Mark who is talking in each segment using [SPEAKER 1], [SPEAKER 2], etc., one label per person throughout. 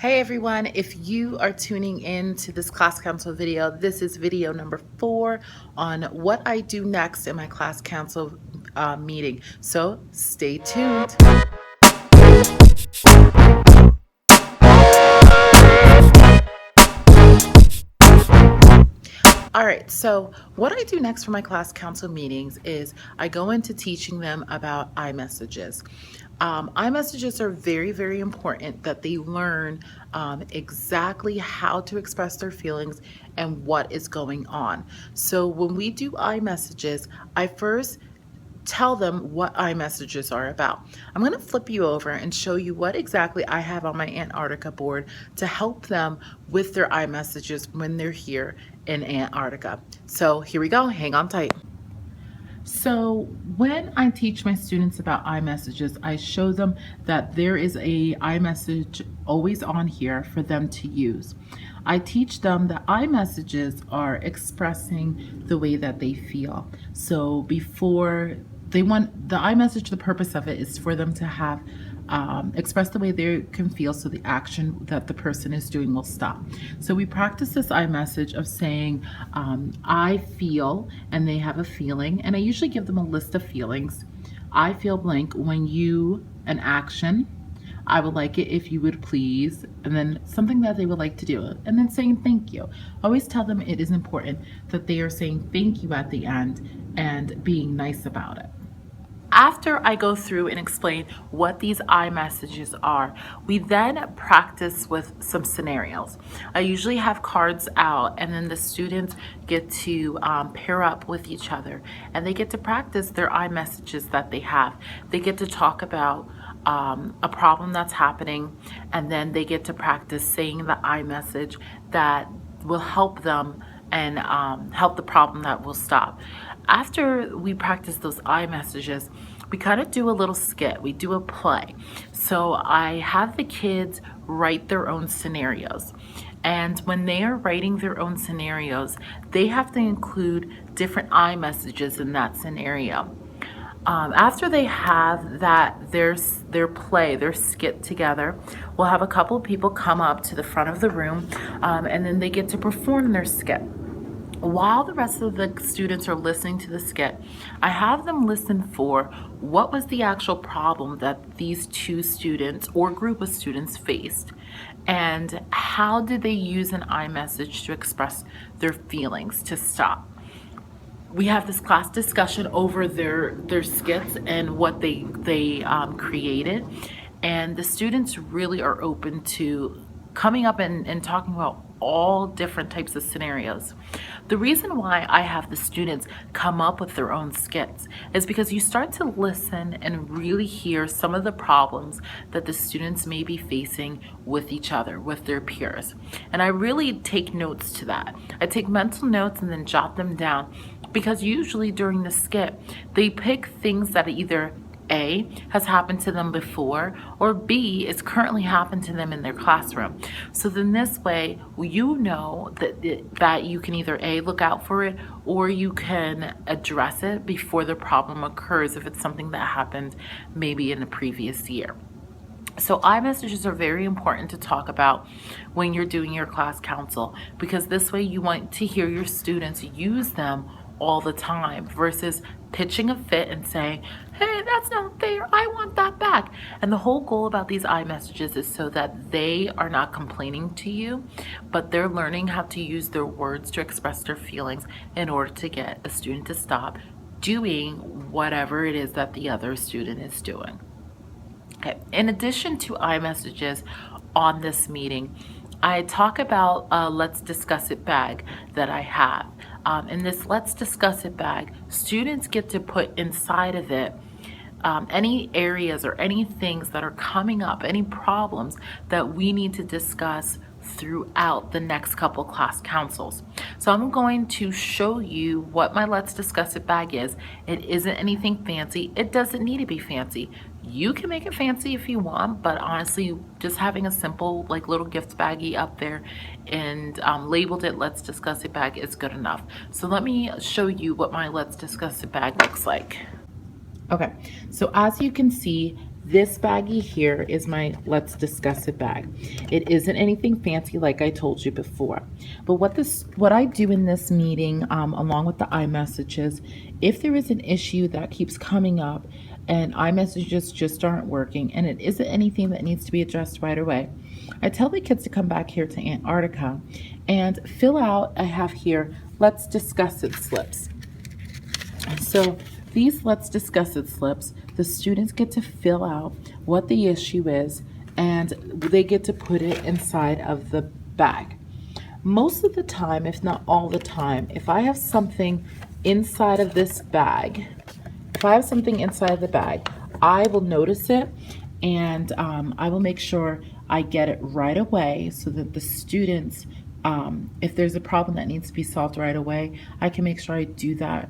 [SPEAKER 1] Hey everyone, if you are tuning in to this class council video, this is video number 4 on what I do next in my class council meeting. So stay tuned. All right, so what I do next for my class council meetings is I go into teaching them about iMessages. iMessages are very, very important that they learn exactly how to express their feelings and what is going on. So when we do iMessages, I first tell them what iMessages are about. I'm going to flip you over and show you what exactly I have on my Antarctica board to help them with their iMessages when they're here in Antarctica. So here we go. Hang on tight. So when I teach my students about iMessages, I show them that there is a iMessage always on here for them to use. I teach them that iMessages are expressing the way that they feel. So before they want the iMessage, the purpose of it is for them to have express the way they can feel so the action that the person is doing will stop. So we practice this iMessage of saying, I feel, and they have a feeling, and I usually give them a list of feelings. I feel blank when you, an action. I would like it if you would please, and then something that they would like to do, and then saying thank you. I always tell them it is important that they are saying thank you at the end and being nice about it. After I go through and explain what these iMessages are, we then practice with some scenarios. I usually have cards out, and then the students get to pair up with each other, and they get to practice their iMessages that they have. They get to talk about a problem that's happening, and then they get to practice saying the iMessage that will help them and help the problem that will stop. After we practice those iMessages, we kind of do a little skit. We do a play. So I have the kids write their own scenarios. And when they are writing their own scenarios, they have to include different iMessages in that scenario. After they have their play, their skit together, we'll have a couple of people come up to the front of the room, and then they get to perform their skit. While the rest of the students are listening to the skit, I have them listen for what was the actual problem that these two students or group of students faced, and how did they use an iMessage to express their feelings to stop. We have this class discussion over their skits and what they created, and the students really are open to coming up and talking about all different types of scenarios. The reason why I have the students come up with their own skits is because you start to listen and really hear some of the problems that the students may be facing with each other, with their peers. And I really take notes to that. I take mental notes and then jot them down, because usually during the skit, they pick things that either A, has happened to them before, or B, is currently happened to them in their classroom. So then this way, you know that you can either A, look out for it, or you can address it before the problem occurs if it's something that happened maybe in the previous year. So iMessages are very important to talk about when you're doing your class council, because this way you want to hear your students use them all the time versus pitching a fit and saying, hey, that's not fair, I want that back. And the whole goal about these iMessages is so that they are not complaining to you, but they're learning how to use their words to express their feelings in order to get a student to stop doing whatever it is that the other student is doing. Okay. In addition to iMessages on this meeting, I talk about a Let's Discuss It bag that I have. In this Let's Discuss It bag, students get to put inside of it any areas or any things that are coming up, any problems that we need to discuss throughout the next couple class councils. So I'm going to show you what my Let's Discuss It bag is. It isn't anything fancy. It doesn't need to be fancy. You can make it fancy if you want, but honestly, just having a simple like little gift baggie up there and labeled it Let's Discuss It bag is good enough. So let me show you what my Let's Discuss It bag looks like. Okay, so as you can see, This baggie here is my Let's Discuss It bag. It isn't anything fancy like I told you before. But what I do in this meeting, along with the iMessages, if there is an issue that keeps coming up and iMessages just aren't working and it isn't anything that needs to be addressed right away, I tell the kids to come back here to Antarctica and fill out, I have here, Let's Discuss It slips. So these Let's Discuss It slips, the students get to fill out what the issue is and they get to put it inside of the bag. Most of the time, if not all the time, if I have something inside of this bag, I will notice it and I will make sure I get it right away so that the students, if there's a problem that needs to be solved right away, I can make sure I do that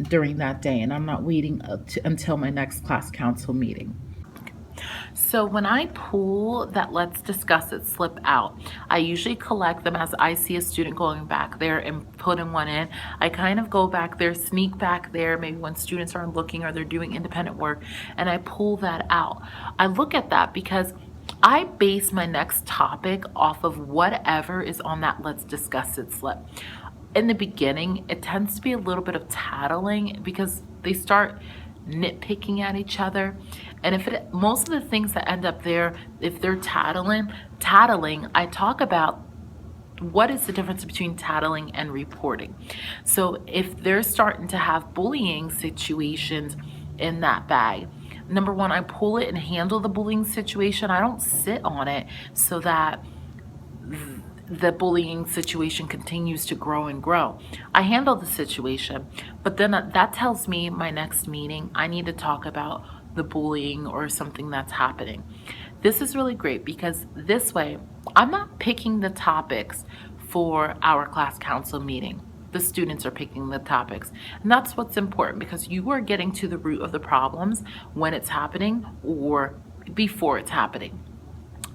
[SPEAKER 1] during that day, and I'm not waiting until my next class council meeting. So when I pull that Let's Discuss It slip out, I usually collect them as I see a student going back there and putting one in. I kind of go back there, sneak back there, maybe when students aren't looking or they're doing independent work, and I pull that out. I look at that because I base my next topic off of whatever is on that Let's Discuss It slip. In the beginning, it tends to be a little bit of tattling because they start nitpicking at each other. And most of the things that end up there, if they're tattling, I talk about what is the difference between tattling and reporting. So if they're starting to have bullying situations in that bag, number one, I pull it and handle the bullying situation. I don't sit on it so that the bullying situation continues to grow and grow. I handle the situation, but then that tells me my next meeting, I need to talk about the bullying or something that's happening. This is really great because this way, I'm not picking the topics for our class council meeting. The students are picking the topics. And that's what's important because you are getting to the root of the problems when it's happening or before it's happening.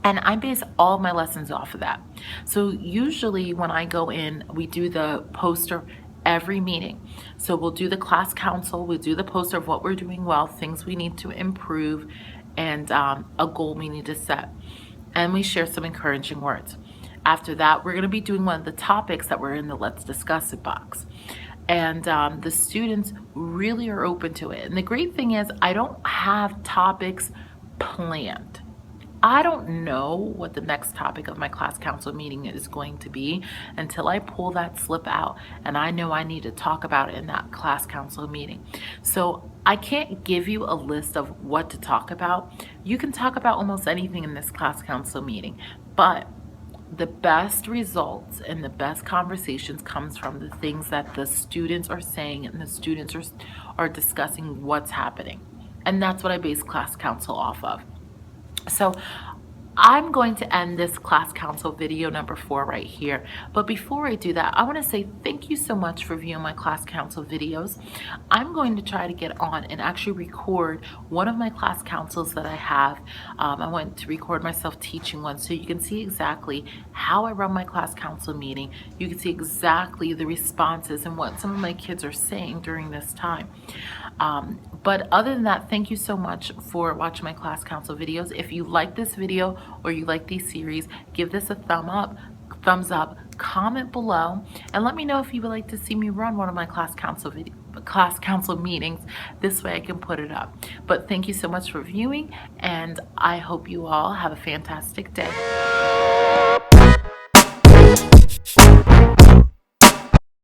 [SPEAKER 1] And I base all my lessons off of that. So usually when I go in, we do the poster every meeting. So we'll do the class council, we'll do the poster of what we're doing well, things we need to improve, and a goal we need to set. And we share some encouraging words. After that, we're gonna be doing one of the topics that were in the Let's Discuss It box. And the students really are open to it. And the great thing is I don't have topics planned. I don't know what the next topic of my class council meeting is going to be until I pull that slip out and I know I need to talk about it in that class council meeting. So I can't give you a list of what to talk about. You can talk about almost anything in this class council meeting, but the best results and the best conversations comes from the things that the students are saying and the students are discussing what's happening. And that's what I base class council off of. So I'm going to end this class council video number 4 right here. But before I do that, I want to say thank you so much for viewing my class council videos. I'm going to try to get on and actually record one of my class councils that I have. I want to record myself teaching one so you can see exactly how I run my class council meeting. You can see exactly the responses and what some of my kids are saying during this time. But other than that, thank you so much for watching my class council videos. If you like this video or you like these series, give this a thumbs up, comment below, and let me know if you would like to see me run one of my class council meetings. This way I can put it up. But thank you so much for viewing, and I hope you all have a fantastic day.